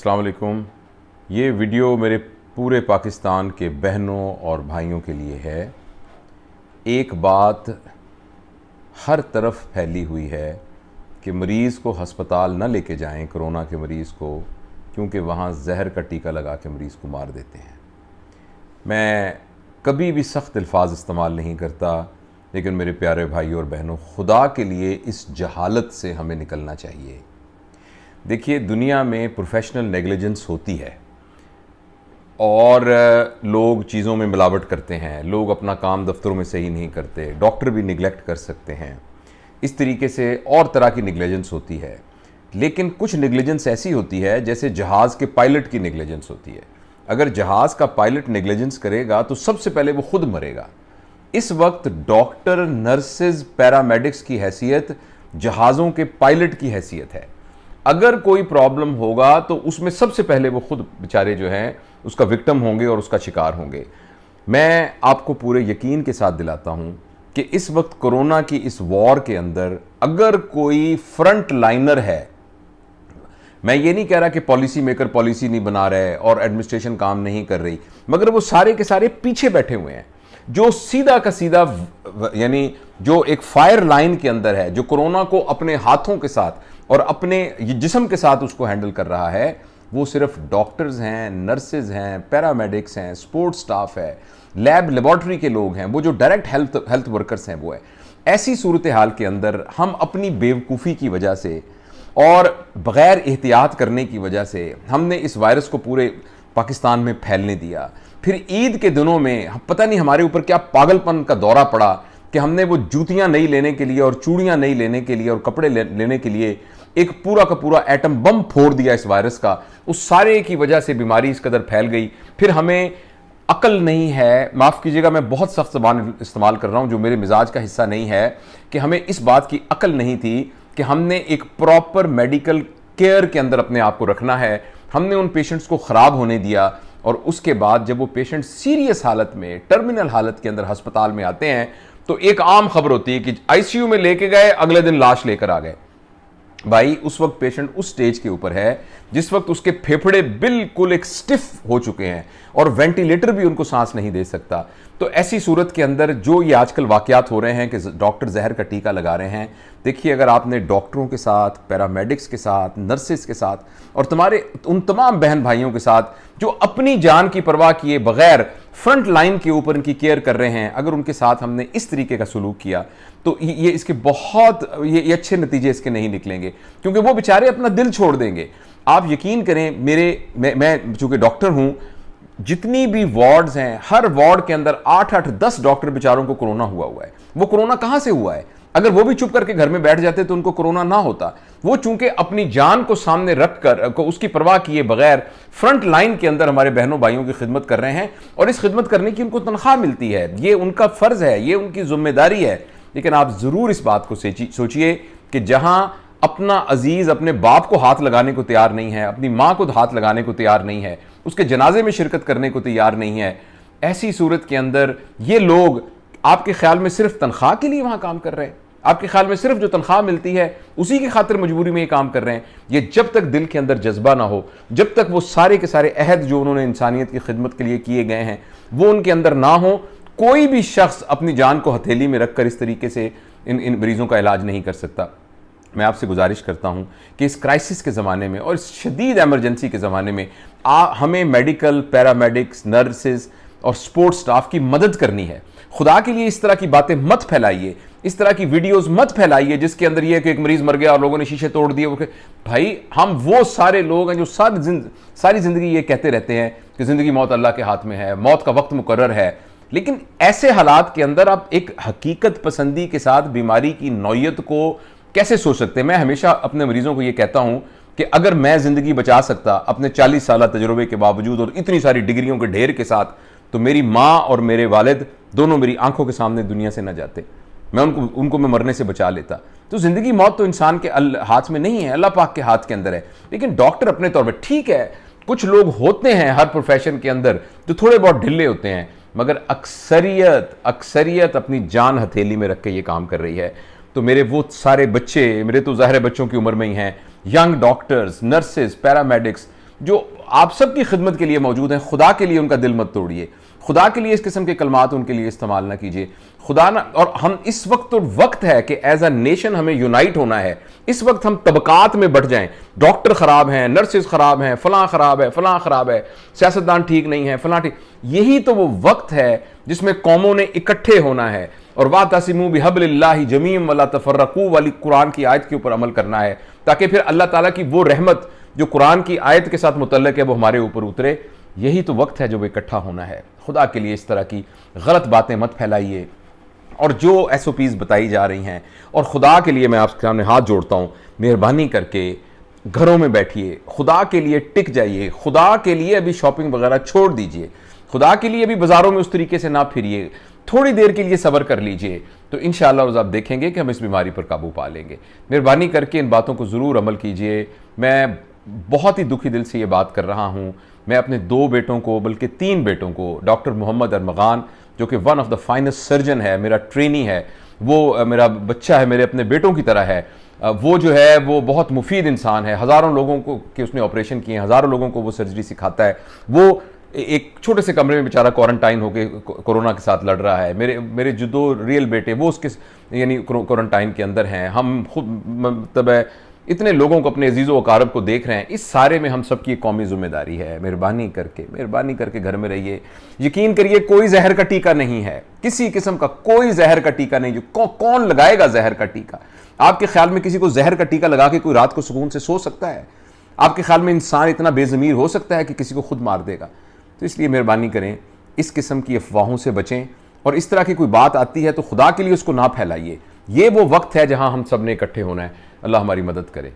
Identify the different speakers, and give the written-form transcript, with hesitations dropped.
Speaker 1: अस्सलाम वालेकुम। ये वीडियो मेरे पूरे पाकिस्तान के बहनों और भाइयों के लिए है। एक बात हर तरफ फैली हुई है कि मरीज़ को हस्पताल न लेके जाएं, कोरोना के मरीज़ को, क्योंकि वहाँ जहर का टीका लगा के मरीज़ को मार देते हैं। मैं कभी भी सख्त अल्फाज इस्तेमाल नहीं करता, लेकिन मेरे प्यारे भाई और बहनों, खुदा के लिए इस जहालत से हमें निकलना चाहिए। देखिए, दुनिया में प्रोफेशनल नेग्लिजेंस होती है और लोग चीज़ों में मिलावट करते हैं, लोग अपना काम दफ्तरों में सही नहीं करते, डॉक्टर भी निगलेक्ट कर सकते हैं, इस तरीके से और तरह की नेग्लिजेंस होती है। लेकिन कुछ नेग्लिजेंस ऐसी होती है जैसे जहाज़ के पायलट की नेग्लिजेंस होती है। अगर जहाज़ का पायलट नेग्लिजेंस करेगा तो सबसे पहले वो खुद मरेगा। इस वक्त डॉक्टर, नर्सेज, पैरामेडिक्स की हैसियत जहाज़ों के पायलट की हैसियत है। अगर कोई प्रॉब्लम होगा तो उसमें सबसे पहले वो खुद बेचारे जो हैं उसका विक्टिम होंगे और उसका शिकार होंगे। मैं आपको पूरे यकीन के साथ दिलाता हूं कि इस वक्त कोरोना की इस वॉर के अंदर अगर कोई फ्रंट लाइनर है, मैं ये नहीं कह रहा कि पॉलिसी मेकर पॉलिसी नहीं बना रहे और एडमिनिस्ट्रेशन काम नहीं कर रही, मगर वो सारे के सारे पीछे बैठे हुए हैं। जो सीधा का सीधा यानी जो एक फायर लाइन के अंदर है, जो कोरोना को अपने हाथों के साथ और अपने जिस्म के साथ उसको हैंडल कर रहा है, वो सिर्फ डॉक्टर्स हैं, नर्सेज हैं, पैरामेडिक्स हैं, स्पोर्ट्स स्टाफ है, लेबॉर्ट्री के लोग हैं, वो जो डायरेक्ट हेल्थ वर्कर्स हैं वो है। ऐसी सूरत हाल के अंदर हम अपनी बेवकूफ़ी की वजह से और बग़ैर एहतियात करने की वजह से हमने इस वायरस को पूरे पाकिस्तान में फैलने दिया। फिर ईद के दिनों में पता नहीं हमारे ऊपर क्या पागलपन का दौरा पड़ा कि हमने वो जूतियां नहीं लेने के लिए और चूड़ियां नहीं लेने के लिए और कपड़े लेने के लिए एक पूरा का पूरा एटम बम फोड़ दिया इस वायरस का। उस सारे की वजह से बीमारी इस कदर फैल गई। फिर हमें अकल नहीं है, माफ़ कीजिएगा मैं बहुत सख्त ज़बान इस्तेमाल कर रहा हूँ जो मेरे मिजाज का हिस्सा नहीं है, कि हमें इस बात की अकल नहीं थी कि हमने एक प्रॉपर मेडिकल केयर के अंदर अपने आप को रखना है। हमने उन पेशेंट्स को ख़राब होने दिया और उसके बाद जब वो पेशेंट सीरियस हालत में, टर्मिनल हालत के अंदर अस्पताल में आते हैं तो एक आम खबर होती है कि आईसीयू में लेके गए, अगले दिन लाश लेकर आ गए। भाई, उस वक्त पेशेंट उस स्टेज के ऊपर है जिस वक्त उसके फेफड़े बिल्कुल एक स्टिफ हो चुके हैं और वेंटिलेटर भी उनको सांस नहीं दे सकता। तो ऐसी सूरत के अंदर जो ये आजकल वाकयात हो रहे हैं कि डॉक्टर जहर का टीका लगा रहे हैं, देखिए, अगर आपने डॉक्टरों के साथ, पैरामेडिक्स के साथ, नर्सेस के साथ और तुम्हारे उन तमाम बहन भाइयों के साथ जो अपनी जान की परवाह किए बगैर फ्रंट लाइन के ऊपर इनकी केयर कर रहे हैं, अगर उनके साथ हमने इस तरीके का सलूक किया तो ये इसके बहुत ये अच्छे नतीजे इसके नहीं निकलेंगे, क्योंकि वो बेचारे अपना दिल छोड़ देंगे। आप यकीन करें, मैं चूंकि डॉक्टर हूं, जितनी भी वार्ड्स हैं, हर वार्ड के अंदर 8-8, 10 डॉक्टर बेचारों को कोरोना हुआ है। वो कोरोना कहां से हुआ है? अगर वो भी चुप करके घर में बैठ जाते तो उनको कोरोना ना होता। वो चूंकि अपनी जान को सामने रखकर उसकी परवाह किए बगैर फ्रंट लाइन के अंदर हमारे बहनों भाइयों की खिदमत कर रहे हैं और इस खिदमत करने की उनको तनख्वाह मिलती है। ये उनका फर्ज है, ये उनकी जिम्मेदारी है। लेकिन आप जरूर इस बात को सोचिए कि जहां अपना अजीज अपने बाप को हाथ लगाने को तैयार नहीं है, अपनी मां को हाथ लगाने को तैयार नहीं है, उसके जनाजे में शिरकत करने को तैयार नहीं है, ऐसी सूरत के अंदर ये लोग आपके ख्याल में सिर्फ तनख्वाह के लिए वहां काम कर रहे हैं? आपके ख्याल में सिर्फ जो तनख्वाह मिलती है उसी की खातिर मजबूरी में ये काम कर रहे हैं? ये जब तक दिल के अंदर जज्बा ना हो, जब तक वो सारे के सारे अहद जो उन्होंने इंसानियत की खिदमत के लिए किए गए हैं वो उनके अंदर ना हो, कोई भी शख्स अपनी जान को हथेली में रखकर इस तरीके से इन मरीजों का इलाज नहीं कर सकता। मैं आपसे गुजारिश करता हूं कि इस क्राइसिस के ज़माने में और इस शदीद एमरजेंसी के ज़माने में हमें मेडिकल, पैरामेडिक्स, नर्सेज और सपोर्ट स्टाफ की मदद करनी है। खुदा के लिए इस तरह की बातें मत फैलाइए, इस तरह की वीडियोस मत फैलाइए जिसके अंदर यह है कि एक मरीज मर गया और लोगों ने शीशे तोड़ दिए। भाई, हम वो सारे लोग हैं जो सारी जिंदगी ये कहते रहते हैं कि जिंदगी मौत अल्लाह के हाथ में है, मौत का वक्त मुकर्रर है। लेकिन ऐसे हालात के अंदर आप एक हकीकत पसंदी के साथ बीमारी की नौयत को कैसे सोच सकते हैं? मैं हमेशा अपने मरीजों को यह कहता हूं कि अगर मैं जिंदगी बचा सकता अपने 40 साल तजुर्बे के बावजूद और इतनी सारी डिग्रियों के ढेर के साथ, तो मेरी माँ और मेरे वालिद दोनों मेरी आंखों के सामने दुनिया से न जाते। मैं उनको मैं मरने से बचा लेता। तो जिंदगी मौत तो इंसान के हाथ में नहीं है, अल्लाह पाक के हाथ के अंदर है। लेकिन डॉक्टर अपने तौर पर, ठीक है, कुछ लोग होते हैं हर प्रोफेशन के अंदर जो थोड़े बहुत ढिल्ले होते हैं, मगर अक्सरियत अपनी जान हथेली में रख के ये काम कर रही है। तो मेरे वो सारे बच्चे, मेरे तो ज़ाहिर बच्चों की उम्र में ही हैं, यंग डॉक्टर्स, नर्सेज, पैरामेडिक्स, जो आप सबकी खिदमत के लिए मौजूद हैं, खुदा के लिए उनका दिल मत तोड़िए, खुदा के लिए इस किस्म के कलमात उनके लिए इस्तेमाल ना कीजिए। खुदा ना, और हम इस वक्त है कि एज अ नेशन हमें यूनाइट होना है। इस वक्त हम तबकात में बढ़ जाएं, डॉक्टर खराब हैं, नर्सेज खराब हैं, फलां खराब है, फलां खराब है, सियासतदान ठीक नहीं है, फलां ठीक, यही तो वो वक्त है जिसमें कौमों ने इकट्ठे होना है और वातसिमू बिहब्लिल्लाहि जमीअन वला तफर्रकू वाली कुरान की आयत के ऊपर अमल करना है, ताकि फिर अल्लाह ताला की वो रहमत जो कुरान की आयत के साथ मुतल्लक है वो हमारे ऊपर उतरे। यही तो वक्त है जो इकट्ठा होना है। खुदा के लिए इस तरह की गलत बातें मत फैलाइए, और जो SOPs बताई जा रही हैं, और खुदा के लिए मैं आपके सामने हाथ जोड़ता हूँ, मेहरबानी करके घरों में बैठिए, खुदा के लिए टिक जाइए, खुदा के लिए अभी शॉपिंग वगैरह छोड़ दीजिए, खुदा के लिए अभी बाज़ारों में उस तरीके से ना फिरिए, थोड़ी देर के लिए सब्र कर लीजिए, तो इंशाअल्लाह आप देखेंगे कि हम इस बीमारी पर काबू पा लेंगे। मेहरबानी करके इन बातों को ज़रूर अमल कीजिए। मैं बहुत ही दुखी दिल से ये बात कर रहा हूँ। मैं अपने 2 बेटों को, बल्कि 3 बेटों को, डॉक्टर मोहम्मद अरमगान जो कि one of the finest surgeon है, मेरा ट्रेनी है, वो मेरा बच्चा है, मेरे अपने बेटों की तरह है, वो जो है वो बहुत मुफीद इंसान है, हज़ारों लोगों को कि उसने ऑपरेशन किए, हज़ारों लोगों को वो सर्जरी सिखाता है। वो एक छोटे से कमरे में बेचारा क्वारंटाइन होकर कोरोना के साथ लड़ रहा है। मेरे जो 2 रियल बेटे वो उसके यानी क्वारंटाइन के अंदर हैं। हम खुद मतलब इतने लोगों को, अपने अजीज़ो वकारब को देख रहे हैं। इस सारे में हम सबकी एक कौमी जिम्मेदारी है। मेहरबानी करके घर में रहिए। यकीन करिए कोई जहर का टीका नहीं है, किसी किस्म का कोई जहर का टीका नहीं। जो कौन लगाएगा जहर का टीका? आपके ख्याल में किसी को जहर का टीका लगा के कोई रात को सुकून से सो सकता है? आपके ख्याल में इंसान इतना बेज़मीर हो सकता है कि किसी को खुद मार देगा? तो इसलिए मेहरबानी करें, इस किस्म की अफवाहों से बचें, और इस तरह की कोई बात आती है तो खुदा के लिए उसको ना फैलाइए। ये वो वक्त है जहां हम सब ने इकट्ठे होना है। अल्लाह हमारी मदद करे।